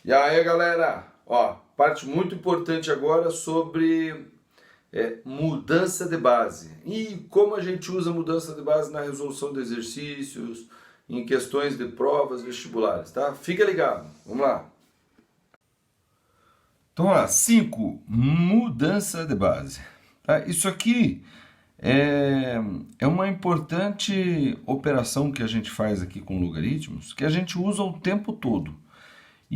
E aí, galera, ó, parte muito importante agora sobre mudança de base. E como a gente usa mudança de base na resolução de exercícios, em questões de provas vestibulares, tá? Fica ligado, vamos lá. Então, vamos lá, 5, mudança de base. Tá? Isso aqui é uma importante operação que a gente faz aqui com logaritmos, que a gente usa o tempo todo.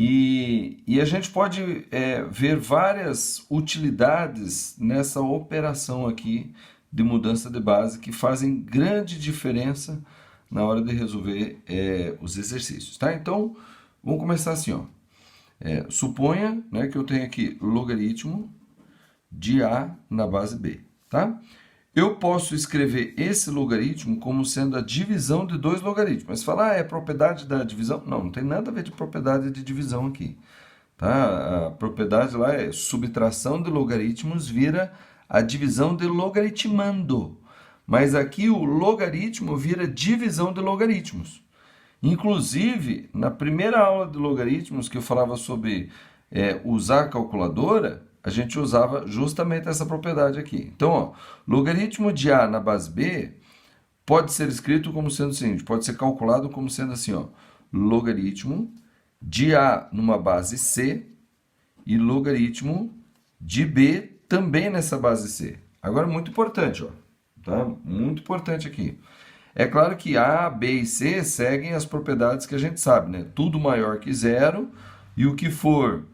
E a gente pode ver várias utilidades nessa operação aqui de mudança de base que fazem grande diferença na hora de resolver os exercícios, tá? Então, vamos começar assim, ó. Suponha, né, que eu tenho aqui logaritmo de A na base B, tá? Eu posso escrever esse logaritmo como sendo a divisão de dois logaritmos. Mas falar, é propriedade da divisão? Não, não tem nada a ver de propriedade de divisão aqui. Tá? A propriedade lá é subtração de logaritmos vira a divisão de logaritmando. Mas aqui o logaritmo vira divisão de logaritmos. Inclusive, na primeira aula de logaritmos que eu falava sobre usar a calculadora, a gente usava justamente essa propriedade aqui. Então, ó, logaritmo de A na base B pode ser escrito como sendo o seguinte, pode ser calculado como sendo assim, ó, logaritmo de A numa base C e logaritmo de B também nessa base C. Agora, muito importante, ó, tá? Muito importante aqui. É claro que A, B e C seguem as propriedades que a gente sabe, né? Tudo maior que zero e o que for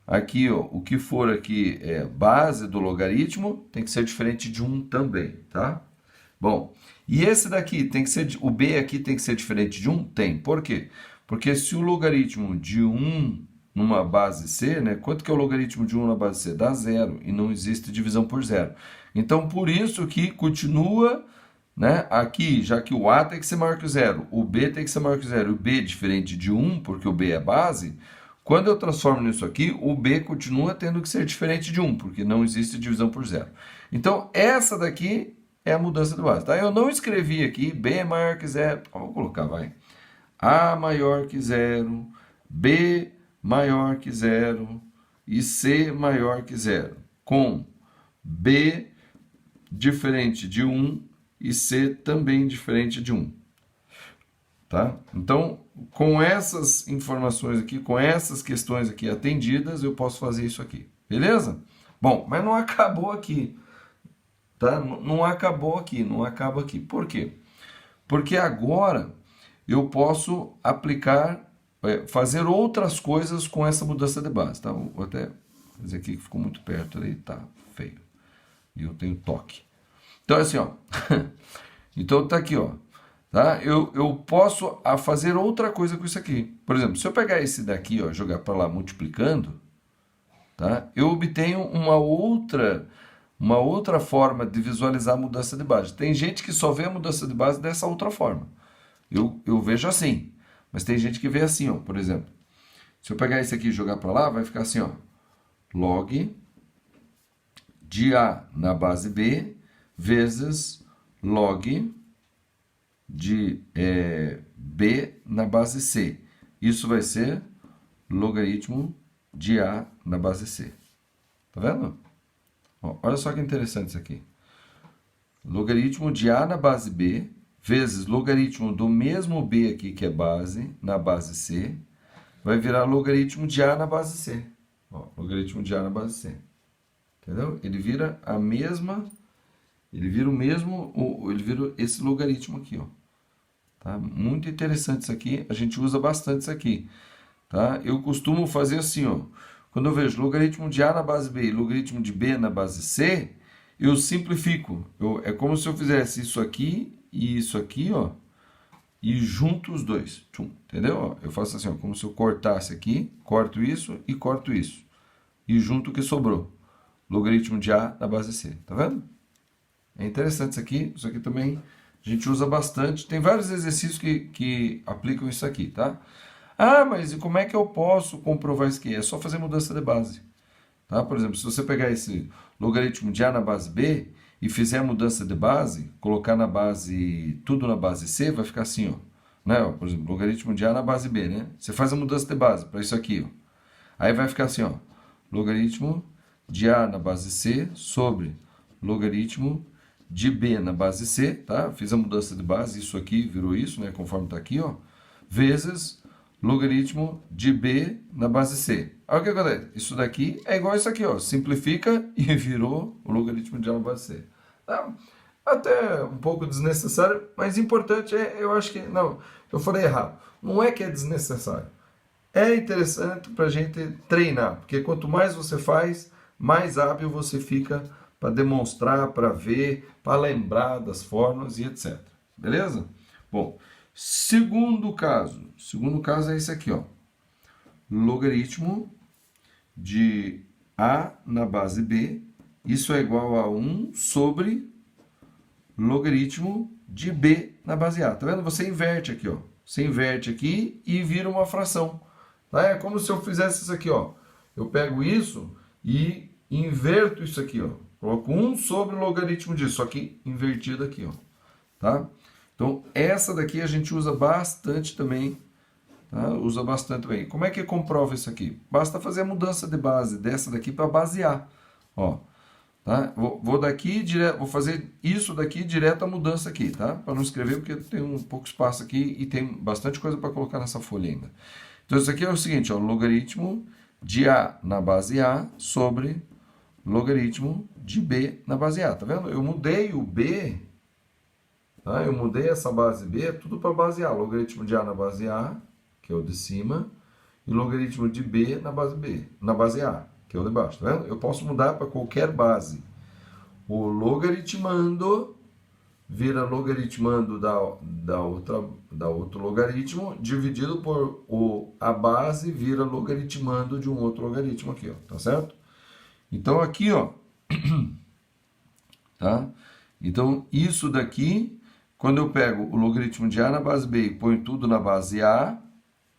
aqui, ó, o que for aqui base do logaritmo tem que ser diferente de 1 também, tá? Bom, e esse daqui tem que ser, o B aqui tem que ser diferente de 1? Tem. Por quê? Porque se o logaritmo de 1 numa base C, né? Quanto que é o logaritmo de 1 na base C? Dá zero e não existe divisão por zero. Então, por isso que continua, né? Aqui, já que o A tem que ser maior que o zero, o B tem que ser maior que o zero, o B é diferente de 1, porque o B é base, quando eu transformo nisso aqui, o B continua tendo que ser diferente de 1, porque não existe divisão por zero. Então, essa daqui é a mudança de base, tá? Eu não escrevi aqui B é maior que zero, vou colocar, vai. A maior que zero, B maior que zero e C maior que zero, com B diferente de 1 e C também diferente de 1. Tá? Então, com essas informações aqui, com essas questões aqui atendidas, eu posso fazer isso aqui. Beleza? Bom, mas não acabou aqui. Tá? Não acabou aqui, não acaba aqui. Por quê? Porque agora eu posso aplicar, fazer outras coisas com essa mudança de base. Tá? Vou até fazer aqui que ficou muito perto ali, tá feio. E eu tenho toque. Então, assim, ó. Então, tá aqui, ó. Tá? Eu posso fazer outra coisa com isso aqui. Por exemplo, se eu pegar esse daqui, ó, jogar para lá multiplicando, tá? Eu obtenho uma outra forma de visualizar a mudança de base. Tem gente que só vê a mudança de base dessa outra forma. Eu vejo assim, mas tem gente que vê assim, ó, por exemplo. Se eu pegar esse aqui e jogar para lá, vai ficar assim, ó, log de A na base B vezes log de B na base C. Isso vai ser logaritmo de A na base C. Tá vendo? Ó, olha só que interessante isso aqui. Logaritmo de A na base B vezes logaritmo do mesmo B aqui, que é base, na base C, vai virar logaritmo de A na base C. Ó, logaritmo de A na base C. Entendeu? Ele vira a mesma, ele vira o mesmo, ele vira esse logaritmo aqui, ó. Tá? Muito interessante isso aqui, a gente usa bastante isso aqui. Tá? Eu costumo fazer assim, ó, quando eu vejo logaritmo de A na base B e logaritmo de B na base C, eu simplifico. É como se eu fizesse isso aqui e isso aqui, ó, e junto os dois. Tchum, entendeu? Ó, eu faço assim, ó, como se eu cortasse aqui, corto isso e corto isso. E junto o que sobrou. Logaritmo de A na base C. Tá vendo? É interessante isso aqui também a gente usa bastante. Tem vários exercícios que aplicam isso aqui, tá? Ah, mas e como é que eu posso comprovar isso aqui? É só fazer mudança de base. Tá? Por exemplo, se você pegar esse logaritmo de A na base B e fizer a mudança de base, colocar na base, tudo na base C, vai ficar assim, ó. Né? Por exemplo, logaritmo de A na base B, né? Você faz a mudança de base para isso aqui, ó. Aí vai ficar assim, ó, logaritmo de A na base C sobre logaritmo de B na base C, tá? Fiz a mudança de base, isso aqui virou isso, né? Conforme está aqui, ó. Vezes logaritmo de B na base C. Aí o que acontece? Isso daqui é igual isso aqui, ó. Simplifica e virou o logaritmo de A na base C. Tá? Até um pouco desnecessário, mas importante é, eu acho que... Não, eu falei errado. Não é que é desnecessário. É interessante para a gente treinar, porque quanto mais você faz, mais hábil você fica para demonstrar, para ver, para lembrar das fórmulas e etc. Beleza? Bom, segundo caso é esse aqui, ó. Logaritmo de A na base B, isso é igual a 1 sobre logaritmo de B na base A. Tá vendo? Você inverte aqui, ó. Você inverte aqui e vira uma fração. Tá? É como se eu fizesse isso aqui, ó. Eu pego isso e inverto isso aqui, ó. Coloco 1 sobre o logaritmo disso, só que invertido aqui, ó. Tá? Então, essa daqui a gente usa bastante também. Tá? Usa bastante também. Como é que comprova isso aqui? Basta fazer a mudança de base dessa daqui para basear. Ó. Tá? Vou daqui direto, vou fazer isso daqui direto à mudança aqui, tá? Para não escrever porque tem um pouco espaço aqui e tem bastante coisa para colocar nessa folha ainda. Então isso aqui é o seguinte, ó, logaritmo de A na base A sobre logaritmo de B na base A, tá vendo? Eu mudei o B, tá? Eu mudei essa base B, tudo para base A, logaritmo de A na base A, que é o de cima, e logaritmo de B na base B, na base A, que é o de baixo, tá vendo? Eu posso mudar para qualquer base. O logaritmando vira logaritmando da outro logaritmo, dividido por a base vira logaritmando de um outro logaritmo aqui, ó, tá certo? Então aqui, ó, tá? Então isso daqui, quando eu pego o logaritmo de A na base B e ponho tudo na base A,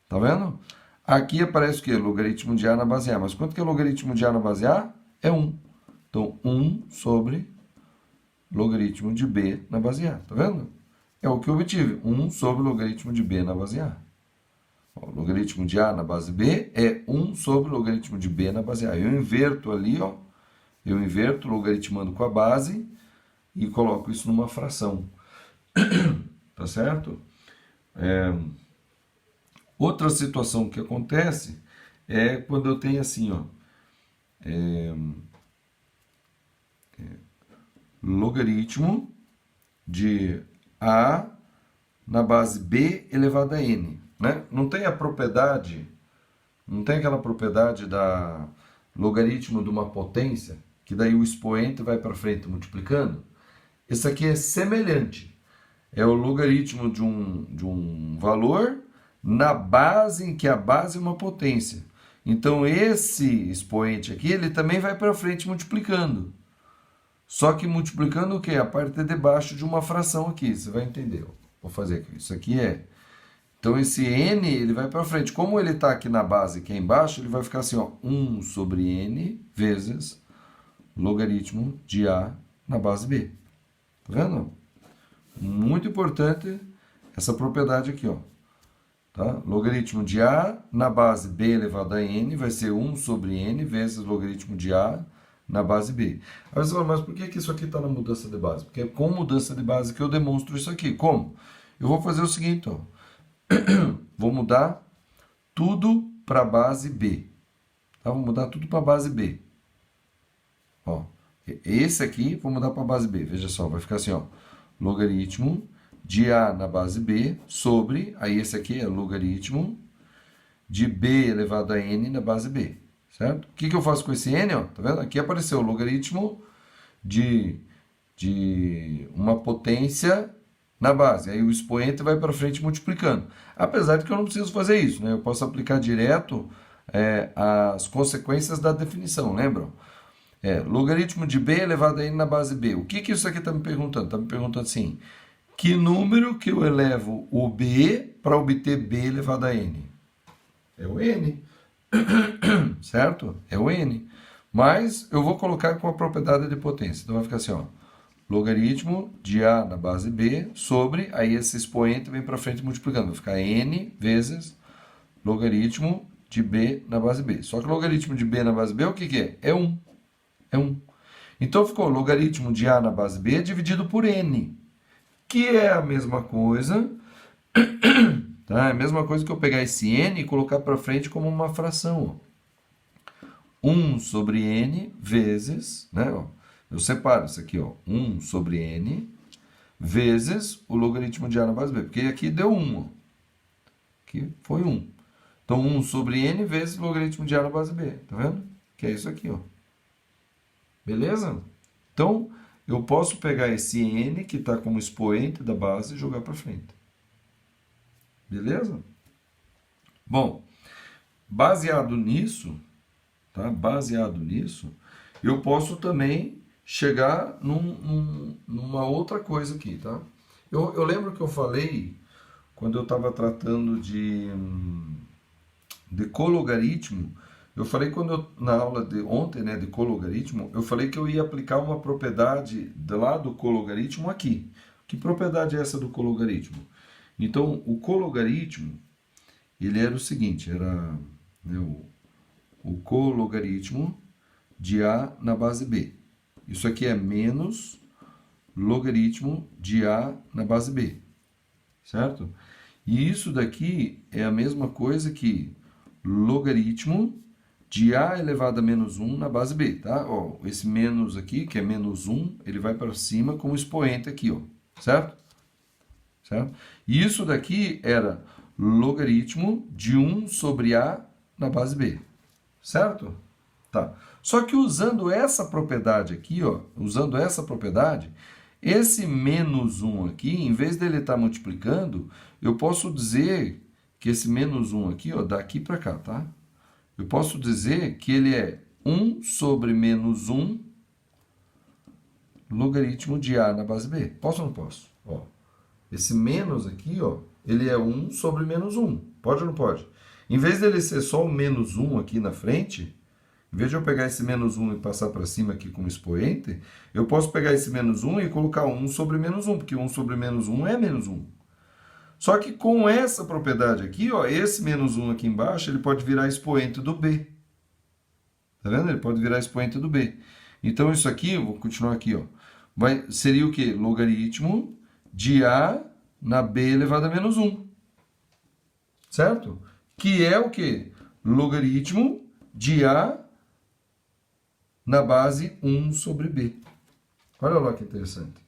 tá vendo? Aqui aparece o quê? Logaritmo de A na base A. Mas quanto que é logaritmo de A na base A? É 1. Então, 1 sobre logaritmo de B na base A. Tá vendo? É o que eu obtive. 1 sobre logaritmo de B na base A. Ó, logaritmo de A na base B é 1 sobre logaritmo de B na base A. Eu inverto ali, ó. Eu inverto logaritmando com a base e coloco isso numa fração. Tá certo? Outra situação que acontece é quando eu tenho assim, ó, logaritmo de A na base B elevado a N, né? Não tem a propriedade, não tem aquela propriedade da logaritmo de uma potência, que daí o expoente vai para frente multiplicando? Esse aqui é semelhante. É o logaritmo de um valor na base em que a base é uma potência. Então, esse expoente aqui, ele também vai para frente multiplicando. Só que multiplicando o quê? A parte de baixo de uma fração aqui. Você vai entender. Vou fazer aqui. Isso aqui é... Então, esse n, ele vai para frente. Como ele está aqui na base, aqui embaixo, ele vai ficar assim, ó. 1 sobre n vezes logaritmo de A na base B. Tá vendo? Muito importante essa propriedade aqui, ó. Tá? Logaritmo de A na base B elevado a n vai ser 1 sobre n vezes logaritmo de A na base B. Aí você fala, mas por que isso aqui está na mudança de base? Porque é com mudança de base que eu demonstro isso aqui. Como? Eu vou fazer o seguinte, ó. Vou mudar tudo para a base B. Tá? Vou mudar tudo para a base B. Ó, esse aqui vou mudar para a base B. Veja só, vai ficar assim, ó. Logaritmo de A na base B sobre, aí esse aqui é logaritmo de B elevado a n na base B, certo? O que eu faço com esse n, ó? Tá vendo? Aqui apareceu o logaritmo de uma potência na base. Aí o expoente vai para frente multiplicando. Apesar de que eu não preciso fazer isso, né? Eu posso aplicar direto as consequências da definição, lembram? Logaritmo de B elevado a n na base B. O que isso aqui está me perguntando? Está me perguntando assim, que número que eu elevo o B para obter B elevado a n? É o n, certo? É o n. Mas eu vou colocar com a propriedade de potência. Então vai ficar assim, ó, logaritmo de A na base B sobre, aí esse expoente vem para frente multiplicando. Vai ficar n vezes logaritmo de b na base b. Só que o logaritmo de b na base b, o que que é? É 1. É 1. Então ficou logaritmo de a na base b dividido por n, que é a mesma coisa, tá? É a mesma coisa que eu pegar esse n e colocar para frente como uma fração, ó. 1 sobre n vezes, né? Ó, eu separo isso aqui, ó, 1 sobre n vezes o logaritmo de a na base b, porque aqui deu 1, ó. Aqui foi 1. Então, 1 sobre n vezes o logaritmo de a na base b, tá vendo? Que é isso aqui, ó. Beleza? Então, eu posso pegar esse n, que está como expoente da base, e jogar para frente. Beleza? Bom, baseado nisso, tá? Baseado nisso, eu posso também chegar numa outra coisa aqui, tá? Eu lembro que eu falei, quando eu estava tratando de cologaritmo, eu falei na aula de ontem, né, de cologaritmo, eu falei que eu ia aplicar uma propriedade lá do cologaritmo aqui. Que propriedade é essa do cologaritmo? Então, o cologaritmo, ele era o seguinte, era, né, o cologaritmo de a na base b. Isso aqui é menos logaritmo de a na base b, certo? E isso daqui é a mesma coisa que logaritmo de a elevado a menos 1 na base b, tá? Ó, esse menos aqui, que é menos 1, ele vai para cima como expoente aqui, ó, certo? Certo? E isso daqui era logaritmo de 1 sobre a na base b, certo? Tá. Só que usando essa propriedade aqui, ó, usando essa propriedade, esse menos 1 aqui, em vez dele estar multiplicando, eu posso dizer que esse menos 1 aqui, ó, daqui para cá, tá? Eu posso dizer que ele é 1 sobre menos 1 logaritmo de a na base b. Posso ou não posso? Ó, esse menos aqui, ó, ele é 1 sobre menos 1. Pode ou não pode? Em vez dele ser só o menos 1 aqui na frente, em vez de eu pegar esse menos 1 e passar para cima aqui como expoente, eu posso pegar esse menos 1 e colocar 1 sobre menos 1, porque 1 sobre menos 1 é menos 1. Só que com essa propriedade aqui, ó, esse menos 1 aqui embaixo, ele pode virar expoente do b. Tá vendo? Ele pode virar expoente do b. Então, isso aqui, eu vou continuar aqui, ó, seria o quê? Logaritmo de a na b elevado a menos 1. Certo? Que é o quê? Logaritmo de a na base 1 sobre b. Olha lá que interessante.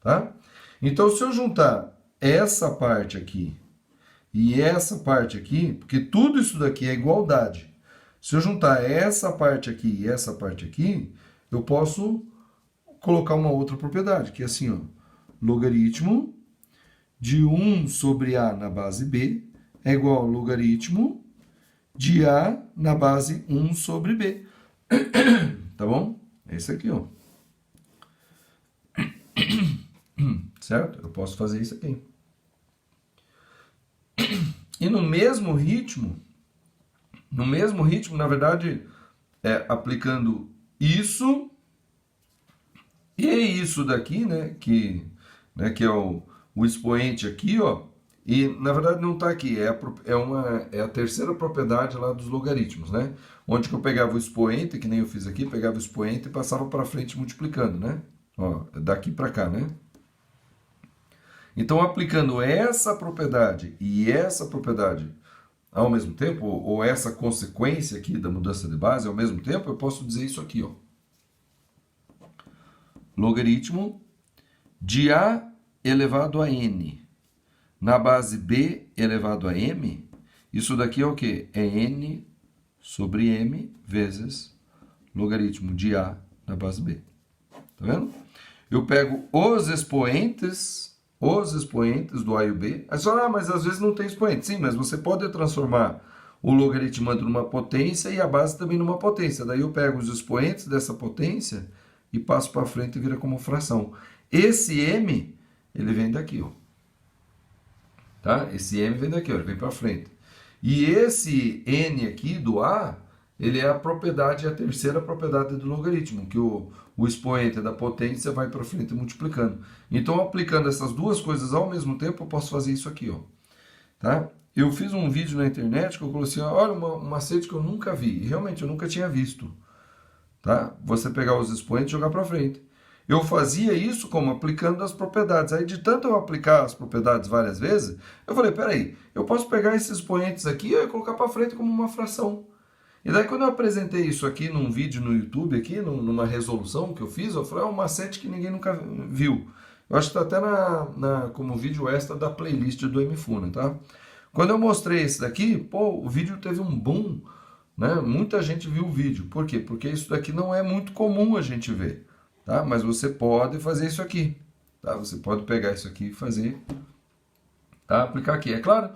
Tá? Então, se eu juntar essa parte aqui e essa parte aqui, porque tudo isso daqui é igualdade. Se eu juntar essa parte aqui e essa parte aqui, eu posso colocar uma outra propriedade, que é assim, ó, logaritmo de 1 sobre a na base b é igual ao logaritmo de a na base 1 sobre b. Tá bom? É isso aqui, ó. Certo? Eu posso fazer isso aqui. E no mesmo ritmo, na verdade, aplicando isso e isso daqui, né, que é o expoente aqui, ó, e na verdade não está aqui, é a terceira propriedade lá dos logaritmos, né, onde que eu pegava o expoente, que nem eu fiz aqui, pegava o expoente e passava para frente multiplicando, né, ó, daqui para cá, né. Então, aplicando essa propriedade e essa propriedade ao mesmo tempo, ou essa consequência aqui da mudança de base ao mesmo tempo, eu posso dizer isso aqui, ó. Logaritmo de a elevado a n na base b elevado a m, isso daqui é o quê? É n sobre m vezes logaritmo de a na base b. Tá vendo? Eu pego os expoentes do a e o b. Aí só, mas às vezes não tem expoente. Sim, mas você pode transformar o logaritmando numa potência e a base também numa potência. Daí eu pego os expoentes dessa potência e passo para frente e vira como fração. Esse m, ele vem daqui, ó. Tá? Esse m vem daqui, ó, ele vem para frente. E esse n aqui do a, ele é a propriedade, a terceira propriedade do logaritmo, que o expoente da potência vai para frente multiplicando. Então, aplicando essas duas coisas ao mesmo tempo, eu posso fazer isso aqui, ó. Tá? eu fiz um vídeo na internet que eu coloquei assim, olha, um macete que eu nunca vi. E realmente eu nunca tinha visto. Tá? Você pegar os expoentes e jogar para frente. Eu fazia isso como aplicando as propriedades. Aí de tanto eu aplicar as propriedades várias vezes, eu falei, peraí, eu posso pegar esses expoentes aqui e colocar para frente como uma fração. E daí quando eu apresentei isso aqui num vídeo no YouTube, aqui, numa resolução que eu fiz, eu falei, é um macete que ninguém nunca viu. Eu acho que está até como vídeo extra da playlist do MFUNA, tá? Quando eu mostrei esse daqui, pô, o vídeo teve um boom, né? Muita gente viu o vídeo. Por quê? Porque isso daqui não é muito comum a gente ver, tá? Mas você pode fazer isso aqui, tá? Você pode pegar isso aqui e fazer, tá? Aplicar aqui. É claro,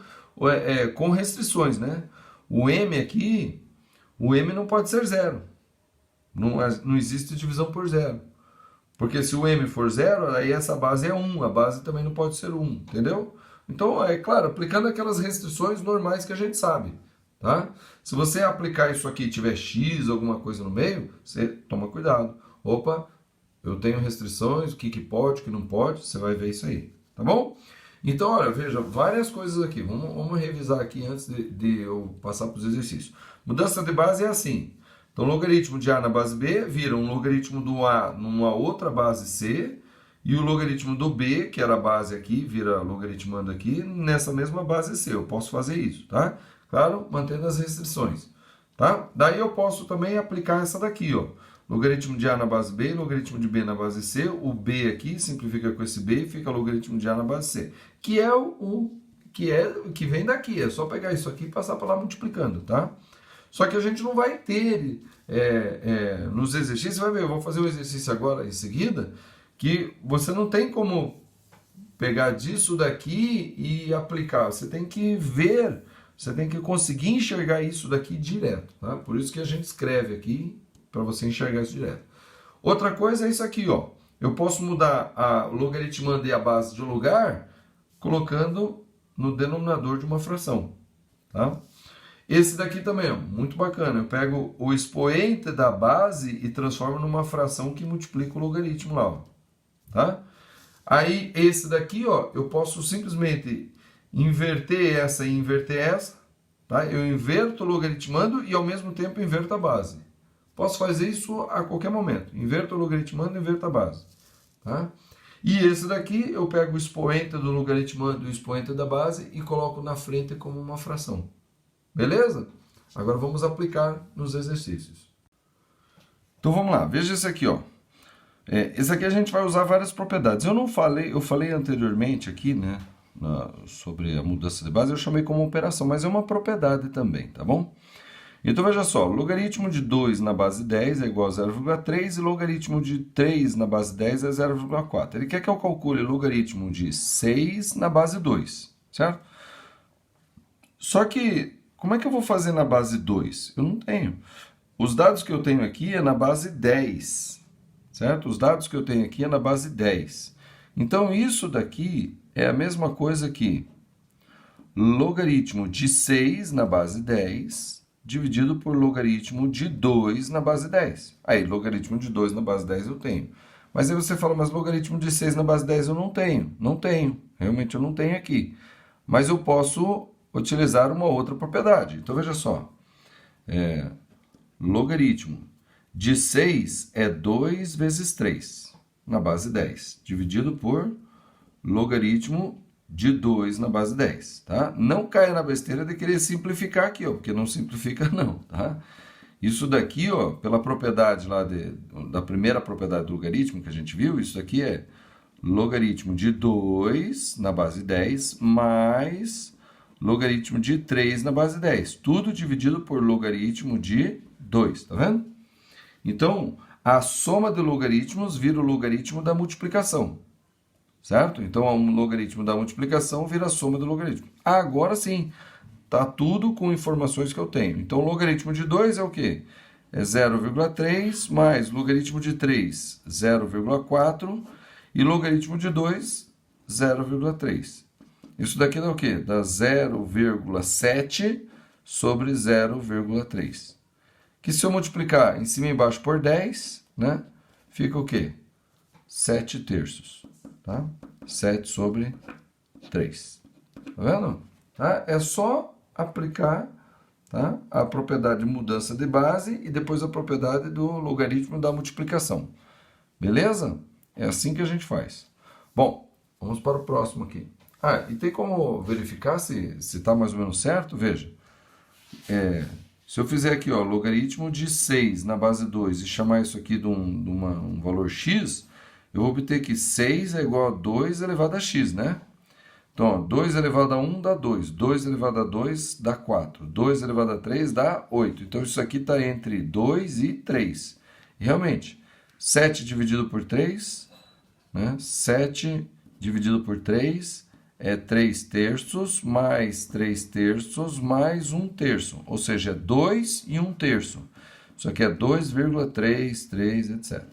com restrições, né? O M aqui, o M não pode ser zero. Não existe divisão por zero. Porque se o M for zero, aí essa base é 1. A base também não pode ser 1, entendeu? Então, é claro, aplicando aquelas restrições normais que a gente sabe, tá? Se você aplicar isso aqui e tiver X, alguma coisa no meio, você toma cuidado. Opa, eu tenho restrições, o que pode, o que não pode, você vai ver isso aí, tá bom? Então, olha, veja, várias coisas aqui. Vamos revisar aqui antes de eu passar para os exercícios. Mudança de base é assim. Então, logaritmo de A na base B vira um logaritmo do A numa outra base C, e o logaritmo do B, que era a base aqui, vira logaritmando aqui, nessa mesma base C. Eu posso fazer isso, tá? Claro, mantendo as restrições, tá? Daí eu posso também aplicar essa daqui, ó. Logaritmo de A na base B, logaritmo de B na base C. O B aqui simplifica com esse B e fica logaritmo de A na base C. Que é o que vem daqui. É só pegar isso aqui e passar para lá multiplicando, tá? Só que a gente não vai ter nos exercícios, vai ver, eu vou fazer o exercício agora em seguida, que você não tem como pegar disso daqui e aplicar. Você tem que ver, você tem que conseguir enxergar isso daqui direto, tá? Por isso que a gente escreve aqui, para você enxergar isso direto. Outra coisa é isso aqui, ó. Eu posso mudar a logaritmando e a base de lugar, colocando no denominador de uma fração, tá? Esse daqui também, ó, muito bacana. Eu pego o expoente da base e transformo numa fração que multiplica o logaritmo lá, ó, tá? Aí esse daqui, ó, eu posso simplesmente inverter essa e inverter essa, tá? Eu inverto o logaritmando e ao mesmo tempo inverto a base. Posso fazer isso a qualquer momento. Inverto o logaritmando e inverto a base, tá? E esse daqui eu pego o expoente do logaritmando e o expoente da base e coloco na frente como uma fração. Beleza? Agora vamos aplicar nos exercícios. Então vamos lá, veja esse aqui, ó. Esse aqui a gente vai usar várias propriedades. Eu falei anteriormente aqui, né, sobre a mudança de base, eu chamei como operação, mas é uma propriedade também, tá bom? Então veja só, logaritmo de 2 na base 10 é igual a 0,3 e logaritmo de 3 na base 10 é 0,4. Ele quer que eu calcule logaritmo de 6 na base 2, certo? Só que, como é que eu vou fazer na base 2? Eu não tenho. Os dados que eu tenho aqui é na base 10, certo? Os dados que eu tenho aqui é na base 10. Então, isso daqui é a mesma coisa que logaritmo de 6 na base 10 dividido por logaritmo de 2 na base 10. Aí, logaritmo de 2 na base 10 eu tenho. Mas aí você fala, mas logaritmo de 6 na base 10 eu não tenho. Não tenho. Realmente eu não tenho aqui. Mas eu posso utilizar uma outra propriedade. Então, veja só. Logaritmo de 6 é 2 vezes 3 na base 10, dividido por logaritmo de 2 na base 10, tá? Não caia na besteira de querer simplificar aqui, ó, porque não simplifica não, tá? Isso daqui, ó, pela propriedade lá da primeira propriedade do logaritmo que a gente viu, isso daqui é logaritmo de 2 na base 10 mais logaritmo de 3 na base 10, tudo dividido por logaritmo de 2, tá vendo? Então, a soma de logaritmos vira o logaritmo da multiplicação, certo? Então, o logaritmo da multiplicação vira a soma do logaritmo. Agora sim, tá tudo com informações que eu tenho. Então, o logaritmo de 2 é o quê? É 0,3 mais logaritmo de 3, 0,4 e logaritmo de 2, 0,3. Isso daqui dá o quê? Dá 0,7 sobre 0,3. Que se eu multiplicar em cima e embaixo por 10, né? Fica o quê? 7 terços, tá? 7 sobre 3. Tá vendo? Tá? É só aplicar, tá, a propriedade de mudança de base e depois a propriedade do logaritmo da multiplicação. Beleza? É assim que a gente faz. Bom, vamos para o próximo aqui. Ah, e tem como verificar se está mais ou menos certo? Veja, se eu fizer aqui, ó, logaritmo de 6 na base 2 e chamar isso aqui de um valor x, eu vou obter que 6 é igual a 2 elevado a x, né? Então, ó, 2 elevado a 1 dá 2, 2 elevado a 2 dá 4, 2 elevado a 3 dá 8. Então, isso aqui está entre 2 e 3. E, realmente, 7 dividido por 3, né? 7 dividido por 3 é 3 terços, mais 3 terços, mais 1 terço. Ou seja, é 2 e 1 terço. Isso aqui é 2,33, etc.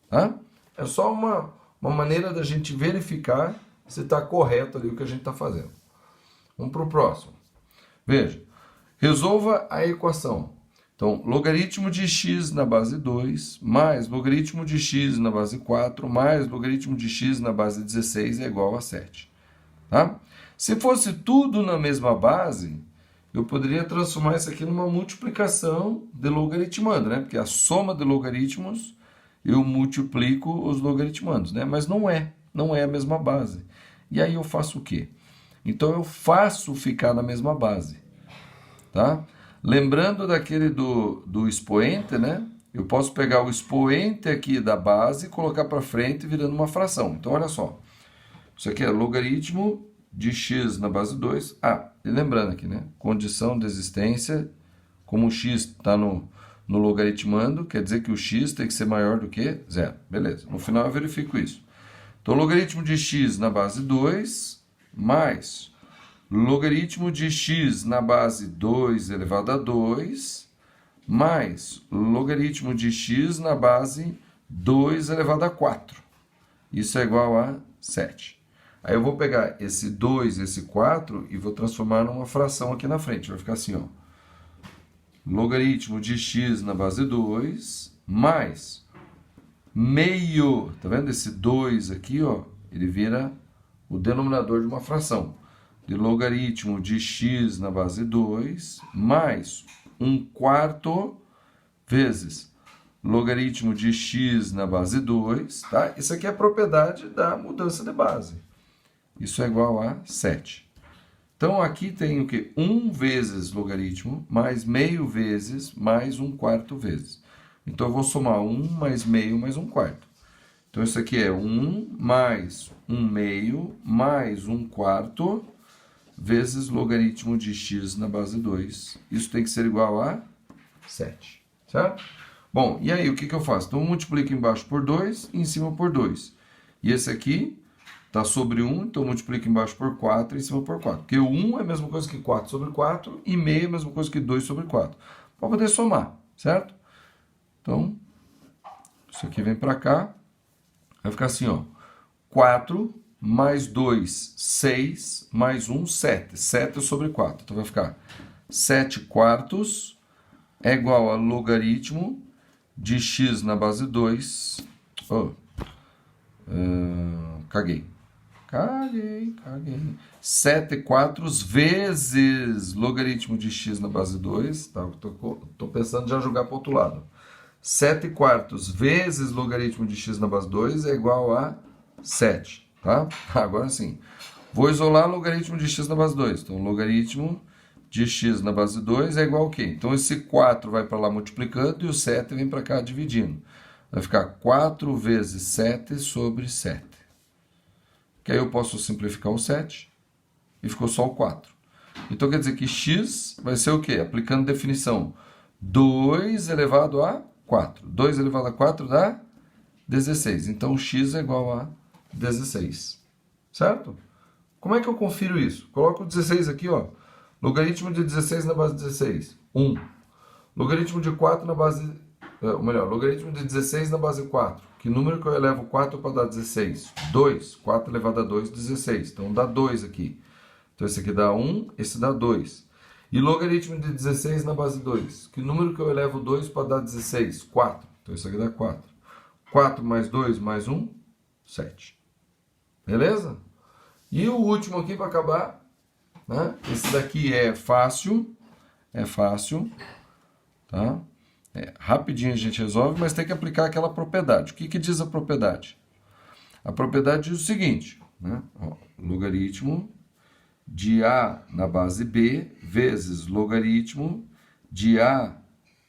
Tá? É só uma maneira da gente verificar se está correto ali o que a gente está fazendo. Vamos para o próximo. Veja, resolva a equação. Então, logaritmo de x na base 2, mais logaritmo de x na base 4, mais logaritmo de x na base 16 é igual a 7. Tá? Se fosse tudo na mesma base, eu poderia transformar isso aqui numa multiplicação de logaritmando, né? Porque a soma de logaritmos eu multiplico os logaritmandos, né? Mas não é a mesma base. E aí eu faço o quê? Então eu faço ficar na mesma base, tá? Lembrando daquele do expoente, né? Eu posso pegar o expoente aqui da base e colocar para frente virando uma fração. Então olha só, isso aqui é logaritmo de x na base 2. Ah, e lembrando aqui, né? Condição de existência, como o x está no logaritmando, quer dizer que o x tem que ser maior do que zero. Beleza, no final eu verifico isso. Então, logaritmo de x na base 2, mais logaritmo de x na base 2 elevado a 2, mais logaritmo de x na base 2 elevado a 4. Isso é igual a 7. Aí eu vou pegar esse 2 e esse 4 e vou transformar numa fração aqui na frente. Vai ficar assim, ó. Logaritmo de x na base 2, mais meio, tá vendo? Esse 2 aqui, ó, ele vira o denominador de uma fração. De logaritmo de x na base 2, mais 1/4 vezes logaritmo de x na base 2, tá? Isso aqui é a propriedade da mudança de base. Isso é igual a 7. Então, aqui tem o quê? 1 vezes logaritmo, mais meio vezes, mais 1/4 vezes. Então, eu vou somar 1 mais meio mais 1/4. Então, isso aqui é 1 mais 1 meio mais 1/4 vezes logaritmo de x na base 2. Isso tem que ser igual a 7, certo? Bom, e aí o que eu faço? Então, eu multiplico embaixo por 2 e em cima por 2. E esse aqui está sobre 1, então eu multiplico embaixo por 4 e em cima por 4. Porque o 1 é a mesma coisa que 4 sobre 4 e meio é a mesma coisa que 2 sobre 4. Para poder somar, certo? Então, isso aqui vem para cá. Vai ficar assim, ó. 4 mais 2, 6, mais 1, 7. 7 sobre 4. Então vai ficar 7/4 é igual a logaritmo de x na base 2. Oh, caguei. 7/4 vezes logaritmo de x na base 2. Tá? Tô pensando já jogar para o outro lado. 7/4 vezes logaritmo de x na base 2 é igual a 7. Tá? Agora sim. Vou isolar logaritmo de x na base 2. Então, logaritmo de x na base 2 é igual a quê? Então, esse 4 vai para lá multiplicando e o 7 vem para cá dividindo. Vai ficar 4 vezes 7 sobre 7. Que aí eu posso simplificar o 7 e ficou só o 4. Então, quer dizer que x vai ser o quê? Aplicando definição. 2 elevado a 4. 2 elevado a 4 dá 16. Então, x é igual a 16. Certo? Como é que eu confiro isso? Coloco o 16 aqui, ó. Logaritmo de 16 na base de 16, 1. Logaritmo de 4 na base... Ou melhor, logaritmo de 16 na base 4. Que número que eu elevo 4 para dar 16? 2. 4 elevado a 2, 16. Então, dá 2 aqui. Então, esse aqui dá 1, esse dá 2. E logaritmo de 16 na base 2. Que número que eu elevo 2 para dar 16? 4. Então, isso aqui dá 4. 4 mais 2 mais 1, 7. Beleza? E o último aqui para acabar, né? Esse daqui é fácil, tá? Rapidinho a gente resolve, mas tem que aplicar aquela propriedade. O que que diz a propriedade? A propriedade diz o seguinte, né? Ó, logaritmo de A na base B vezes logaritmo de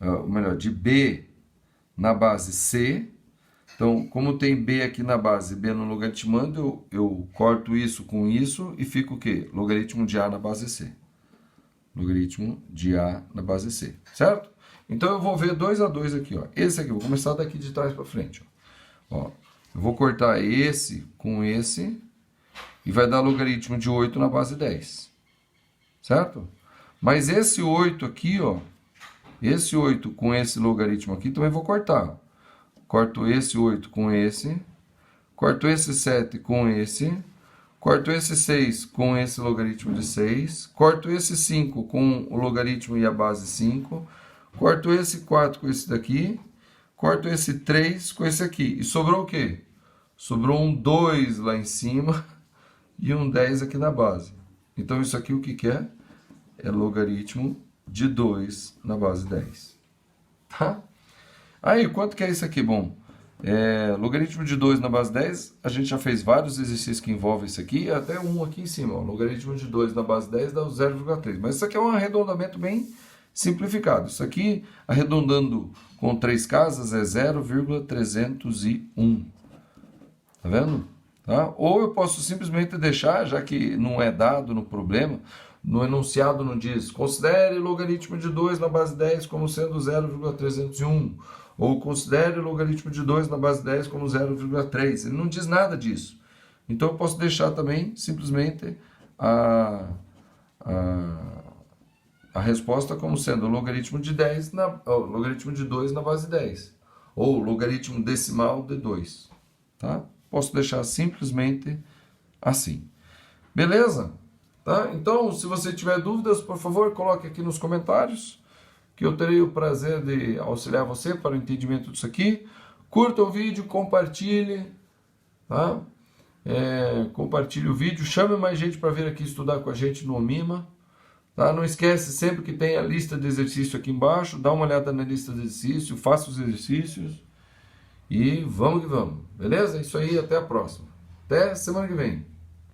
ou melhor, de B na base C. Então, como tem B aqui na base, B no logaritmando, eu corto isso com isso e fica o quê? Logaritmo de A na base C. Logaritmo de A na base C, certo? Então, eu vou ver 2 a 2 aqui, ó. Esse aqui, vou começar daqui de trás para frente, ó. Eu vou cortar esse com esse e vai dar logaritmo de 8 na base 10, certo? Mas esse 8 aqui, ó, esse 8 com esse logaritmo aqui também vou cortar. Corto esse 8 com esse, corto esse 7 com esse, corto esse 6 com esse logaritmo de 6, corto esse 5 com o logaritmo e a base 5, corto esse 4 com esse daqui, corto esse 3 com esse aqui. E sobrou o quê? Sobrou um 2 lá em cima e um 10 aqui na base. Então isso aqui o que que é? É logaritmo de 2 na base 10. Tá? Aí, quanto que é isso aqui? Bom, logaritmo de 2 na base 10, a gente já fez vários exercícios que envolvem isso aqui, até um aqui em cima. Ó, logaritmo de 2 na base 10 dá o 0,3. Mas isso aqui é um arredondamento bem simplificado. Isso aqui, arredondando com 3 casas, é 0,301. Tá vendo? Tá? Ou eu posso simplesmente deixar, já que não é dado no problema, no enunciado não diz, considere logaritmo de 2 na base 10 como sendo 0,301. Ou considere o logaritmo de 2 na base 10 como 0,3. Ele não diz nada disso. Então eu posso deixar também simplesmente a resposta como sendo logaritmo de 10 logaritmo de 2 na base 10. Ou logaritmo decimal de 2. Tá? Posso deixar simplesmente assim. Beleza? Tá? Então, se você tiver dúvidas, por favor, coloque aqui nos comentários, que eu terei o prazer de auxiliar você para o entendimento disso aqui. Curta o vídeo, compartilhe, tá? Compartilhe o vídeo, chame mais gente para vir aqui estudar com a gente no Omima. Tá? Não esquece, sempre que tem a lista de exercício aqui embaixo, dá uma olhada na lista de exercício, faça os exercícios e vamos que vamos. Beleza? Isso aí, até a próxima. Até semana que vem.